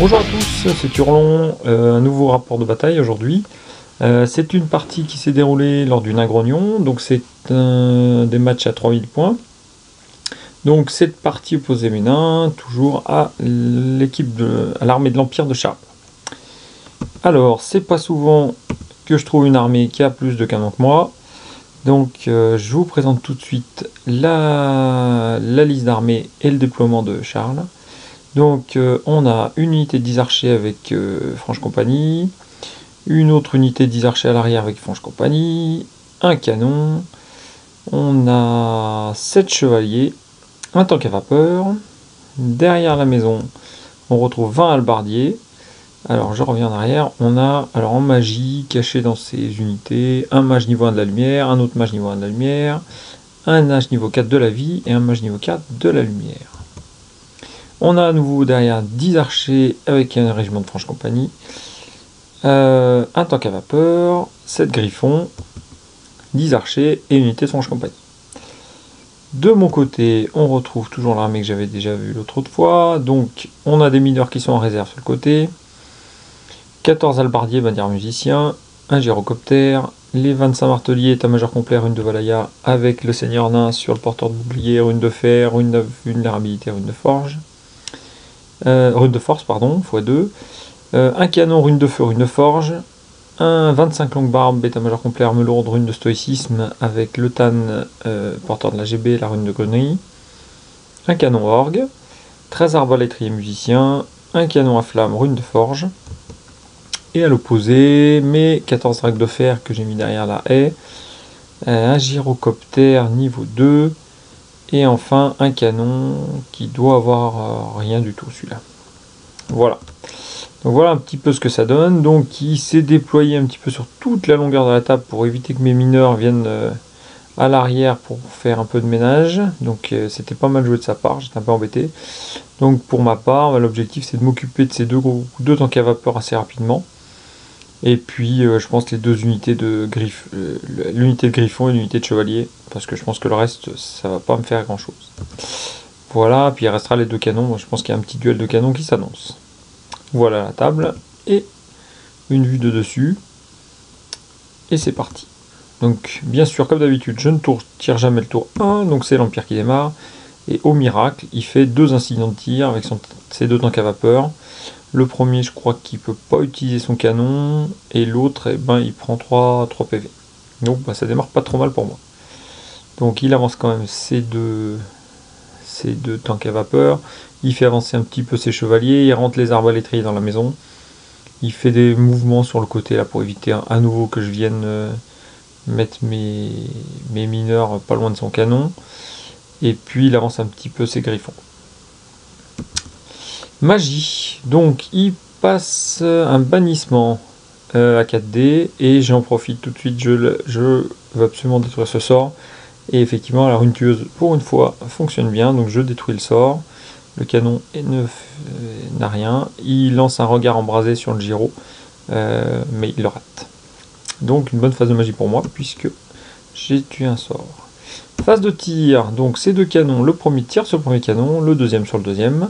Bonjour à tous, c'est Hurlon, un nouveau rapport de bataille aujourd'hui. C'est une partie qui s'est déroulée lors du Nagrognon, donc c'est des matchs à 3000 points. Donc cette partie opposait mes nains, toujours à l'armée de l'Empire de Charles. Alors, c'est pas souvent que je trouve une armée qui a plus de canons que moi. Donc je vous présente tout de suite la liste d'armées et le déploiement de Charles. Donc on a une unité de 10 archers avec Franche Compagnie, une autre unité de 10 archers à l'arrière avec Franche Compagnie, un canon, on a 7 chevaliers, un tank à vapeur, derrière la maison on retrouve 20 halbardiers. Alors je reviens en arrière, on a alors en magie caché dans ces unités, un mage niveau 1 de la lumière, un autre mage niveau 1 de la lumière, un mage niveau 4 de la vie et un mage niveau 4 de la lumière. On a à nouveau derrière 10 archers avec un régiment de Franche Compagnie, un tank à vapeur, 7 griffons, 10 archers et une unité de Franche Compagnie. De mon côté, on retrouve toujours l'armée que j'avais déjà vue l'autre fois, donc on a des mineurs qui sont en réserve sur le côté, 14 halbardiers, bannières musiciens, un gyrocoptère, les 25 marteliers, état-major complet, rune de Valaya, avec le seigneur nain sur le porteur de bouclier, rune de fer, rune de vulnérabilité, rune de forge. Rune de force, pardon, x2, un canon, rune de feu, rune de forge, un 25 longue barbe, état-major complet, arme lourde, rune de stoïcisme, avec le tan, porteur de la GB, la rune de grenouille, un canon orgue, 13 arbalétriers musiciens, un canon à flamme, rune de forge, et à l'opposé, mes 14 règles de fer que j'ai mis derrière la haie, un gyrocoptère niveau 2, et enfin un canon qui doit avoir rien du tout celui-là. Voilà. Donc voilà un petit peu ce que ça donne. Donc il s'est déployé un petit peu sur toute la longueur de la table pour éviter que mes mineurs viennent à l'arrière pour faire un peu de ménage. Donc c'était pas mal joué de sa part, j'étais un peu embêté. Donc pour ma part, l'objectif c'est de m'occuper de ces deux tanks à vapeur assez rapidement. Et puis je pense que les deux unités de l'unité de griffon et l'unité de chevalier, parce que je pense que le reste ça va pas me faire grand chose. Voilà, puis il restera les deux canons, je pense qu'il y a un petit duel de canons qui s'annonce. Voilà la table, et une vue de dessus, et c'est parti. Donc bien sûr comme d'habitude je ne tire jamais le tour 1, donc c'est l'Empire qui démarre, et au miracle il fait 2 incidents de tir avec ses deux tanks à vapeur. Le premier, je crois qu'il peut pas utiliser son canon, et l'autre, eh ben, il prend 3 PV. Donc ça démarre pas trop mal pour moi. Donc il avance quand même ces deux tanks à vapeur, il fait avancer un petit peu ses chevaliers, il rentre les arbalétriers dans la maison, il fait des mouvements sur le côté là pour éviter à nouveau que je vienne mettre mes mineurs pas loin de son canon, et puis il avance un petit peu ses griffons. Magie, donc il passe un bannissement à 4D, et j'en profite tout de suite, je veux absolument détruire ce sort, et effectivement la rune tueuse pour une fois fonctionne bien, donc je détruis le sort, le canon n'a rien, il lance un regard embrasé sur le gyro, mais il le rate. Donc une bonne phase de magie pour moi, puisque j'ai tué un sort. Phase de tir, donc ces deux canons, le premier tire sur le premier canon, le deuxième sur le deuxième.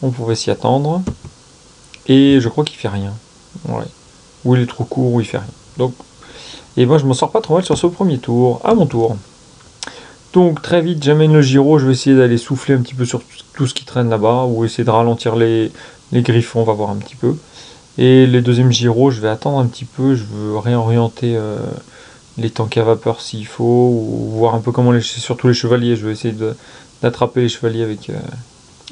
On pouvait s'y attendre, et je crois qu'il fait rien. Ouais. Ou il est trop court, ou il fait rien. Donc, et moi je m'en sors pas trop mal sur ce premier tour. À mon tour. Donc très vite j'amène le gyro, je vais essayer d'aller souffler un petit peu sur tout ce qui traîne là-bas, ou essayer de ralentir les griffons, on va voir un petit peu. Et les deuxièmes gyros, je vais attendre un petit peu, je veux réorienter les tanks à vapeur s'il faut, ou voir un peu comment surtout les chevaliers, je vais essayer d'attraper les chevaliers avec...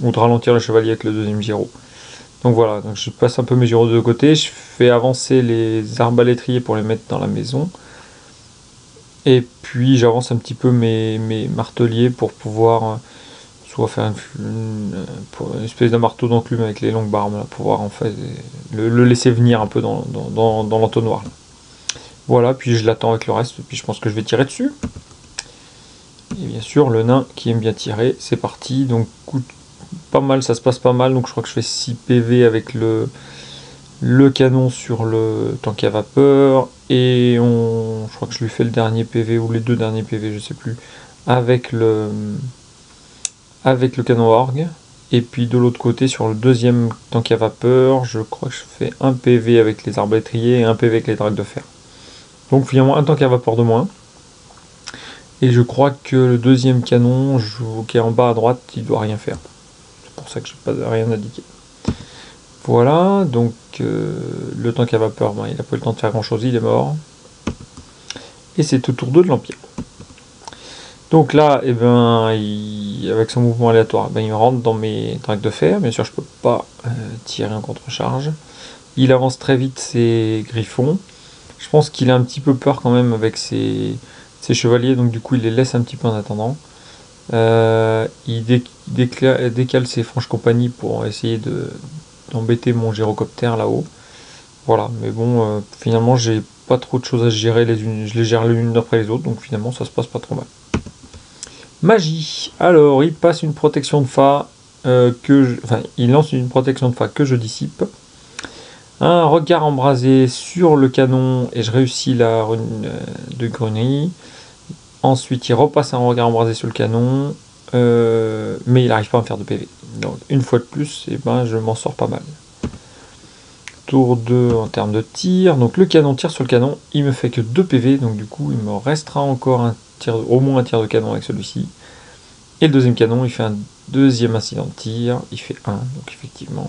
ou de ralentir le chevalier avec le deuxième gyro. Donc voilà, donc je passe un peu mes gyros de côté, je fais avancer les arbalétriers pour les mettre dans la maison, et puis j'avance un petit peu mes marteliers pour pouvoir soit faire une espèce de marteau d'enclume avec les longues barbes, là, pour pouvoir en fait le laisser venir un peu dans l'entonnoir. Voilà, puis je l'attends avec le reste, puis je pense que je vais tirer dessus. Et bien sûr le nain qui aime bien tirer, c'est parti, donc pas mal, ça se passe pas mal, donc je crois que je fais 6 PV avec le canon sur le tank à vapeur, et je crois que je lui fais le dernier PV, ou les deux derniers PV, je sais plus, avec le canon orgue, Et puis de l'autre côté, sur le deuxième tank à vapeur, je crois que je fais un PV avec les arbalétriers et un PV avec les dracs de fer. Donc finalement un tank à vapeur de moins. Et je crois que le deuxième canon, qui est en bas à droite, il doit rien faire. C'est pour ça que je n'ai pas rien indiqué. Voilà, donc le tank à vapeur, il n'a pas eu le temps de faire grand chose, il est mort. Et c'est au tour 2 de l'Empire. Donc là, avec son mouvement aléatoire, il rentre dans mes dracs de fer. Bien sûr, je ne peux pas tirer en contre-charge. Il avance très vite ses griffons. Je pense qu'il a un petit peu peur quand même avec ses chevaliers, donc du coup il les laisse un petit peu en attendant. Il décale ses franches compagnies pour essayer d'embêter mon gyrocoptère là-haut. Voilà, mais bon, finalement j'ai pas trop de choses à gérer, je les gère l'une après les autres, donc finalement ça se passe pas trop mal. Magie. Alors, il passe une protection de Fa il lance une protection de Fa que je dissipe. Un regard embrasé sur le canon et je réussis la rune de Grunnerie. Ensuite, il repasse un regard embrasé sur le canon, mais il n'arrive pas à me faire de PV. Donc, une fois de plus, je m'en sors pas mal. Tour 2 en termes de tir. Donc, le canon tire sur le canon, il me fait que 2 PV, donc du coup, il me restera encore au moins un tir de canon avec celui-ci. Et le deuxième canon, il fait un deuxième incident de tir, il fait 1, donc effectivement,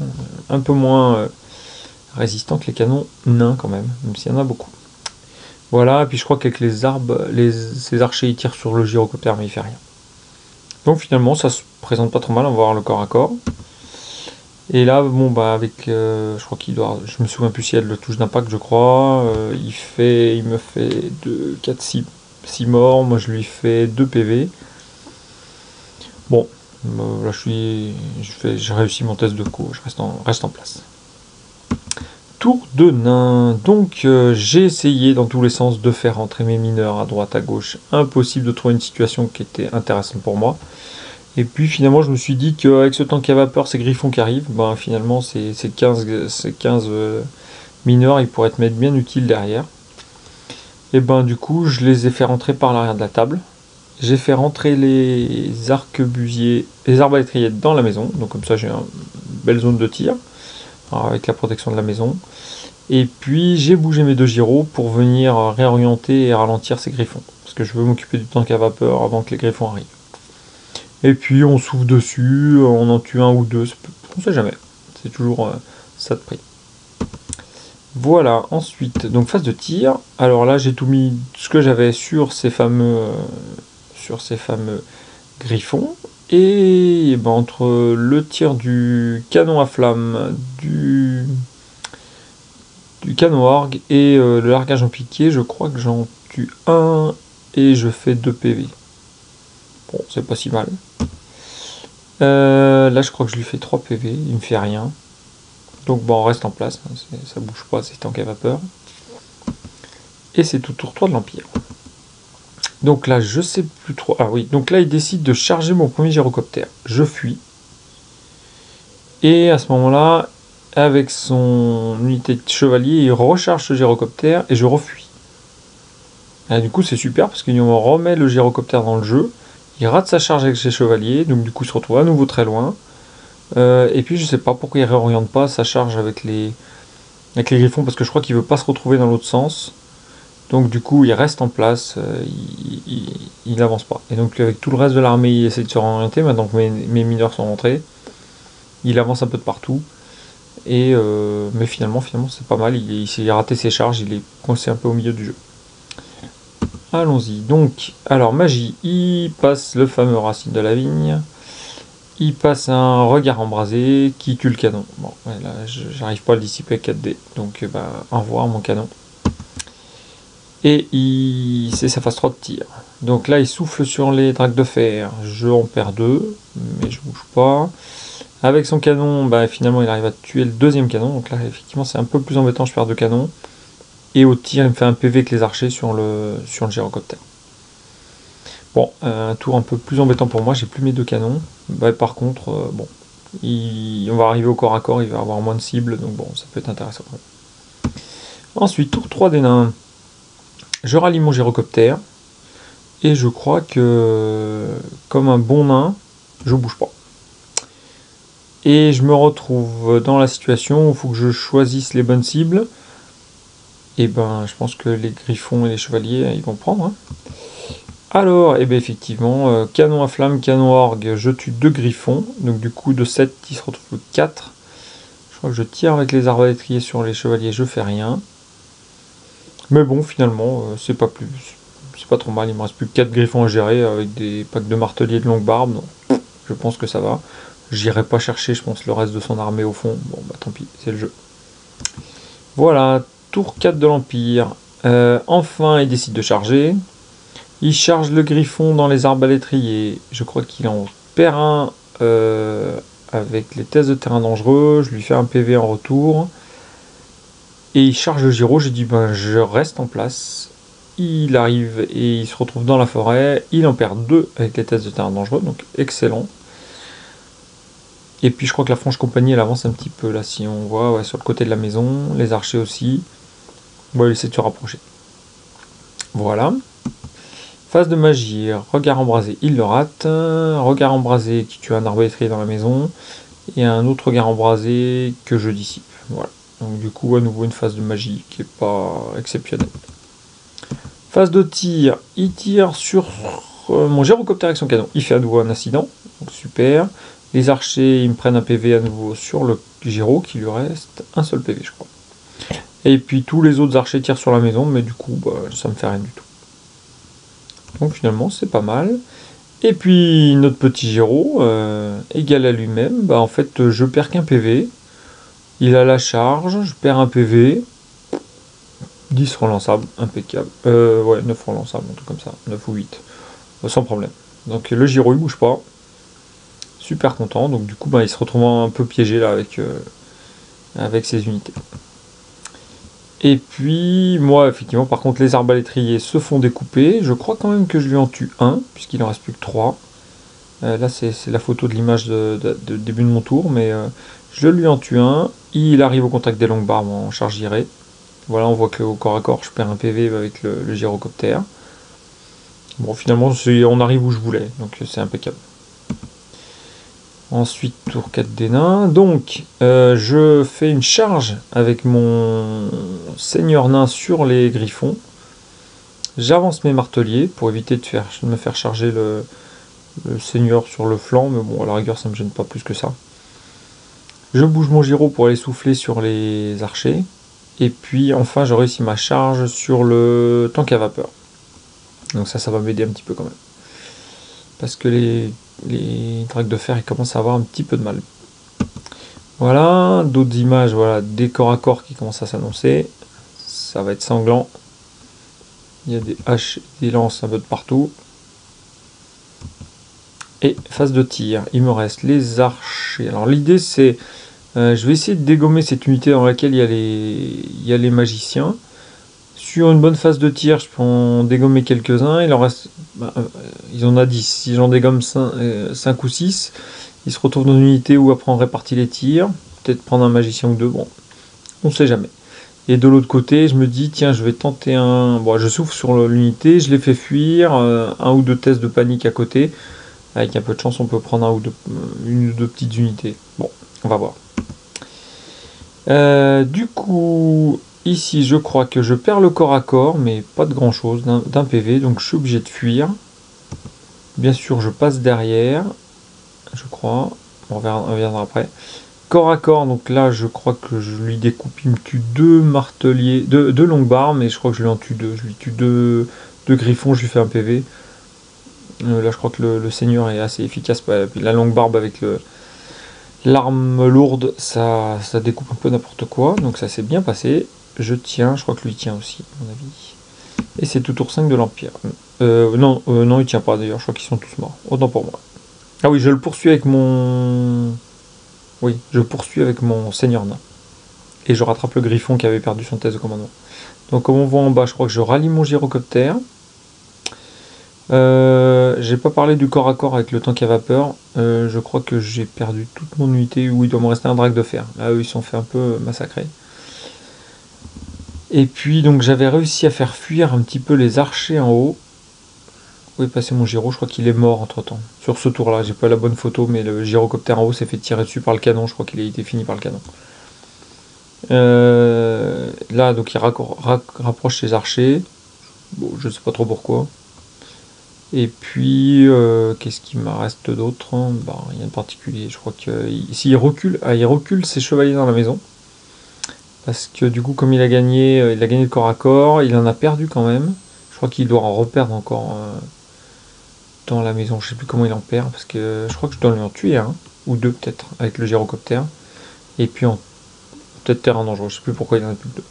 un peu moins résistant que les canons nains quand même s'il y en a beaucoup. Voilà, et puis je crois qu'avec les arbres, ces archers ils tirent sur le gyrocoptère, mais il fait rien. Donc finalement, ça se présente pas trop mal, on va voir le corps à corps. Et là, avec, je crois qu'il doit, je me souviens plus si elle le touche d'impact, je crois. Il me fait 2, 4, 6 morts, moi je lui fais 2 PV. Bon, là j'ai réussi mon test de coup, je reste en place. Tour de nain. Donc j'ai essayé dans tous les sens de faire rentrer mes mineurs à droite, à gauche. Impossible de trouver une situation qui était intéressante pour moi. Et puis finalement je me suis dit qu'avec ce tank à vapeur, ces griffons qui arrivent, finalement ces 15 mineurs, ils pourraient être bien utiles derrière. Et du coup je les ai fait rentrer par l'arrière de la table. J'ai fait rentrer les arquebusiers, les arbalétriers dans la maison. Donc comme ça j'ai une belle zone de tir, avec la protection de la maison. Et puis j'ai bougé mes 2 gyros pour venir réorienter et ralentir ces griffons. Parce que je veux m'occuper du tank à vapeur avant que les griffons arrivent. Et puis on souffle dessus, on en tue 1 ou 2, on sait jamais. C'est toujours ça de prix. Voilà, ensuite, donc phase de tir. Alors là j'ai tout mis ce que j'avais sur ces fameux griffons. Et entre le tir du canon à flamme, du canon orgue et le largage en piqué, je crois que j'en tue 1 et je fais 2 PV. Bon, c'est pas si mal. Là, je crois que je lui fais 3 PV, il me fait rien. Donc on reste en place, ça bouge pas, c'est tank à vapeur. Et c'est tout tour 3 de l'Empire. Donc là, je sais plus trop. Ah oui, donc là, il décide de charger mon premier gyrocoptère. Je fuis. Et à ce moment-là, avec son unité de chevalier, il recharge ce gyrocoptère et je refuis. Et du coup, c'est super parce qu'il me remet le gyrocoptère dans le jeu. Il rate sa charge avec ses chevaliers, donc du coup, il se retrouve à nouveau très loin. Et puis, je sais pas pourquoi il réoriente pas sa charge avec les griffons, parce que je crois qu'il veut pas se retrouver dans l'autre sens. Donc du coup, il reste en place, il n'avance pas. Et donc avec tout le reste de l'armée, il essaie de se réorienter. Maintenant que mes mineurs sont rentrés, il avance un peu de partout. Mais finalement c'est pas mal. Il s'est raté ses charges, il est coincé un peu au milieu du jeu. Allons-y. Donc, alors magie, il passe le fameux racine de la vigne. Il passe un regard embrasé qui tue le canon. Bon, ouais, là, j'arrive pas à le dissiper avec 4D. Donc, au revoir mon canon. Et c'est sa phase 3 de tir. Donc là, il souffle sur les dracs de fer. Je en perds 2, mais je bouge pas. Avec son canon, finalement, il arrive à tuer le deuxième canon. Donc là, effectivement, c'est un peu plus embêtant. Je perds 2 canons. Et au tir, il me fait un PV avec les archers sur le gyrocoptère. Bon, un tour un peu plus embêtant pour moi. J'ai plus mes 2 canons. Par contre, on va arriver au corps à corps. Il va avoir moins de cibles. Donc bon, ça peut être intéressant. Ensuite, tour 3 des nains. Je rallie mon gyrocoptère. Et je crois que, comme un bon nain, je bouge pas. Et je me retrouve dans la situation où il faut que je choisisse les bonnes cibles. Et ben, je pense que les griffons et les chevaliers, ils vont prendre. Hein. Alors, et bien effectivement, canon à flamme, canon à orgue, je tue 2 griffons. Donc du coup, de 7, il se retrouve 4. Je crois que je tire avec les arbalétriers sur les chevaliers, je fais rien. Mais bon, finalement, c'est pas trop mal. Il me reste plus que 4 griffons à gérer avec des packs de marteliers de longue barbe. Donc, je pense que ça va. J'irai pas chercher, je pense, le reste de son armée au fond. Bon, bah tant pis, c'est le jeu. Voilà, tour 4 de l'Empire. Enfin, il décide de charger. Il charge le griffon dans les arbalétriers. Je crois qu'il en perd un avec les tests de terrain dangereux. Je lui fais un PV en retour. Et il charge le gyro. J'ai dit, ben, je reste en place. Il arrive et il se retrouve dans la forêt. Il en perd 2 avec les tests de terrain dangereux. Donc, excellent. Et puis, je crois que la franche compagnie, elle avance un petit peu. Là, si on voit ouais, sur le côté de la maison. Les archers aussi. On va essayer de se rapprocher. Voilà. Phase de magie, regard embrasé, il le rate. Regard embrasé qui tue un arbalétrier dans la maison. Et un autre regard embrasé que je dissipe. Voilà. Donc du coup, à nouveau une phase de magie qui n'est pas exceptionnelle. Phase de tir, il tire sur mon gyrocoptère avec son canon. Il fait à nouveau un incident. Donc super. Les archers, ils me prennent un PV à nouveau sur le gyro, qui lui reste un seul PV, je crois. Et puis tous les autres archers tirent sur la maison, mais du coup, bah, ça me fait rien du tout. Donc finalement, c'est pas mal. Et puis notre petit gyro, égal à lui-même, bah en fait, je perds qu'un PV. Il a la charge, je perds un PV. 10 relançables, impeccable. Ouais, 9 relançables, un truc comme ça. 9 ou 8. Sans problème. Donc le gyro, il bouge pas. Super content. Donc du coup, bah, il se retrouve un peu piégé là avec ses unités. Et puis, moi, effectivement, par contre, les arbalétriers se font découper. Je crois quand même que je lui en tue un, puisqu'il en reste plus que 3. Là, c'est la photo de l'image de début de mon tour, mais je lui en tue un. Il arrive au contact des longues barbes en charge girée. Voilà, on voit qu'au corps à corps, je perds un PV avec le gyrocoptère. Bon, finalement, on arrive où je voulais, donc c'est impeccable. Ensuite, tour 4 des nains. Donc, je fais une charge avec mon seigneur nain sur les griffons. J'avance mes marteliers pour éviter de me faire charger le seigneur sur le flanc, mais bon, à la rigueur, ça me gêne pas plus que ça. Je bouge mon gyro pour aller souffler sur les archers. Et puis, enfin, je réussis ma charge sur le tank à vapeur. Donc ça va m'aider un petit peu quand même. Parce que les dracs de fer, ils commencent à avoir un petit peu de mal. Voilà, d'autres images, voilà, des corps à corps qui commencent à s'annoncer. Ça va être sanglant. Il y a des haches, des lances un peu de partout. Et phase de tir, il me reste les archers. Alors l'idée c'est, je vais essayer de dégommer cette unité dans laquelle il y a les magiciens. Sur une bonne phase de tir, je peux en dégommer quelques-uns. Il en reste, ils en ont 10. Si j'en dégomme 5 ou 6, ils se retrouvent dans une unité où après on répartit les tirs. Peut-être prendre un magicien ou deux, bon, on sait jamais. Et de l'autre côté, je me dis, tiens, je vais tenter un... Bon, je souffle sur l'unité, je les fais fuir, un ou deux tests de panique à côté. Avec un peu de chance, on peut prendre une ou deux petites unités. Bon, on va voir. Du coup, ici, je crois que je perds le corps à corps, mais pas de grand-chose, d'un PV, donc je suis obligé de fuir. Bien sûr, je passe derrière, je crois. On reviendra après. Corps à corps, donc là, je crois que je lui découpe, il me tue 2 marteliers, 2 longues barbes, mais je crois que je lui en tue 2. Je lui tue 2 griffons, je lui fais un PV. Là, je crois que le seigneur est assez efficace. Puis la longue barbe avec l'arme lourde, ça découpe un peu n'importe quoi. Donc ça s'est bien passé. Je tiens, je crois que lui tient aussi, à mon avis. Et c'est tout tour 5 de l'Empire. Non, il tient pas d'ailleurs, je crois qu'ils sont tous morts. Autant pour moi. Ah oui, je le poursuis avec mon... Oui, je poursuis avec mon seigneur nain. Et je rattrape le griffon qui avait perdu son test de commandement. Donc comme on voit en bas, je crois que je rallie mon gyrocoptère. J'ai pas parlé du corps à corps avec le tank à vapeur. Je crois que j'ai perdu toute mon unité où il doit me rester un drac de fer. Là, eux, ils sont fait un peu massacrer. Et puis, donc, j'avais réussi à faire fuir un petit peu les archers en haut. Où est passé mon gyro? Je crois qu'il est mort entre temps. Sur ce tour là, j'ai pas la bonne photo, mais le gyrocoptère en haut s'est fait tirer dessus par le canon. Je crois qu'il a été fini par le canon. Là, donc il rapproche ses archers. Bon, je sais pas trop pourquoi. Et puis, qu'est-ce qu'il me reste d'autre? Bah, rien de particulier. Je crois que s'il recule, il recule ses chevaliers dans la maison. Parce que du coup, comme il a gagné le corps à corps, il en a perdu quand même. Je crois qu'il doit en reperdre encore dans la maison. Je sais plus comment il en perd, parce que je crois que je dois lui en tuer un, ou deux peut-être, avec le gyrocoptère. Et puis peut-être terrain dangereux, je sais plus pourquoi il en a plus que deux.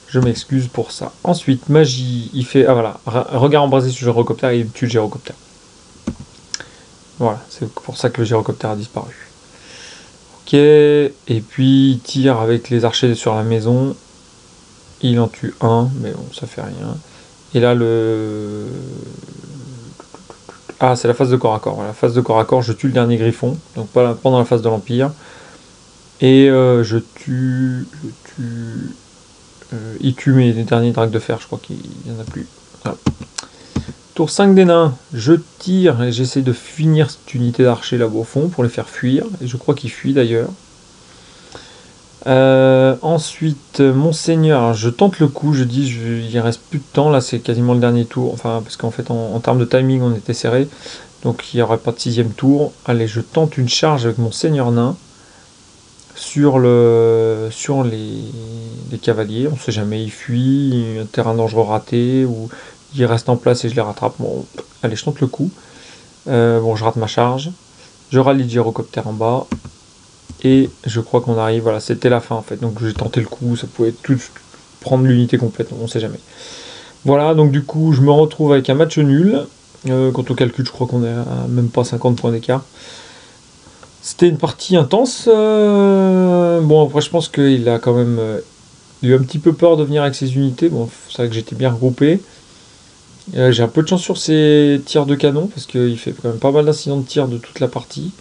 Je m'excuse pour ça. Ensuite, magie, il fait... Ah voilà, regard embrasé sur le gyrocoptère et il tue le gyrocoptère. Voilà, c'est pour ça que le gyrocoptère a disparu. Ok, et puis il tire avec les archers sur la maison. Il en tue un, mais bon, ça fait rien. Et là, Ah, c'est la phase de corps à corps. Voilà, la phase de corps à corps, je tue le dernier griffon, donc pendant la phase de l'Empire. Et je tue... il tue mes derniers dracs de fer, je crois qu'il n'y en a plus. Voilà. Tour 5 des nains, je tire et j'essaie de finir cette unité d'archers là-bas au fond pour les faire fuir. Et je crois qu'ils fuient d'ailleurs. Ensuite, Monseigneur, je tente le coup, je dis il reste plus de temps, là c'est quasiment le dernier tour, enfin parce qu'en fait en termes de timing on était serré, donc il n'y aurait pas de 6ème tour. Allez, je tente une charge avec mon Seigneur nain sur les cavaliers, on sait jamais, il fuit, un terrain dangereux raté, ou il reste en place et je les rattrape. Bon, allez, je tente le coup. Bon, je rate ma charge, je rallie le gyrocoptère en bas. Et je crois qu'on arrive, voilà, c'était la fin en fait. Donc j'ai tenté le coup, ça pouvait tout prendre l'unité complète, on sait jamais. Voilà, donc du coup, je me retrouve avec un match nul. Quand on calcule, je crois qu'on est à même pas 50 points d'écart. C'était une partie intense. Bon, après, je pense qu'il a quand même eu un petit peu peur de venir avec ses unités. Bon, c'est vrai que j'étais bien regroupé. J'ai un peu de chance sur ses tirs de canon, parce qu'il fait quand même pas mal d'incidents de tir de toute la partie.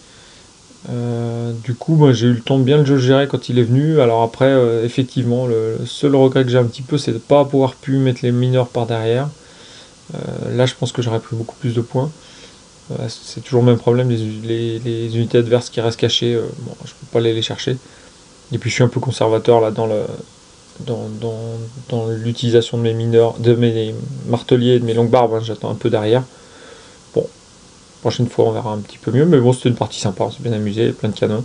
Du coup, moi, j'ai eu le temps de bien le gérer quand il est venu. Alors après, effectivement, le seul regret que j'ai un petit peu, c'est de ne pas avoir pu mettre les mineurs par derrière. Là, je pense que j'aurais pris beaucoup plus de points. C'est toujours le même problème, les unités adverses qui restent cachées, bon, je peux pas les chercher. Et puis je suis un peu conservateur là dans l'utilisation de mes mineurs, de mes marteliers et de mes longues barbes, hein, j'attends un peu derrière. Bon, prochaine fois on verra un petit peu mieux, mais bon, c'était une partie sympa, on s'est bien amusé, plein de canons.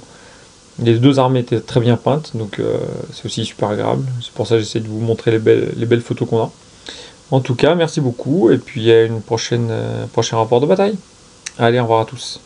Les deux armées étaient très bien peintes, donc c'est aussi super agréable. C'est pour ça que j'essaie de vous montrer les belles photos qu'on a. En tout cas, merci beaucoup, et puis à une prochain rapport de bataille. Allez, au revoir à tous.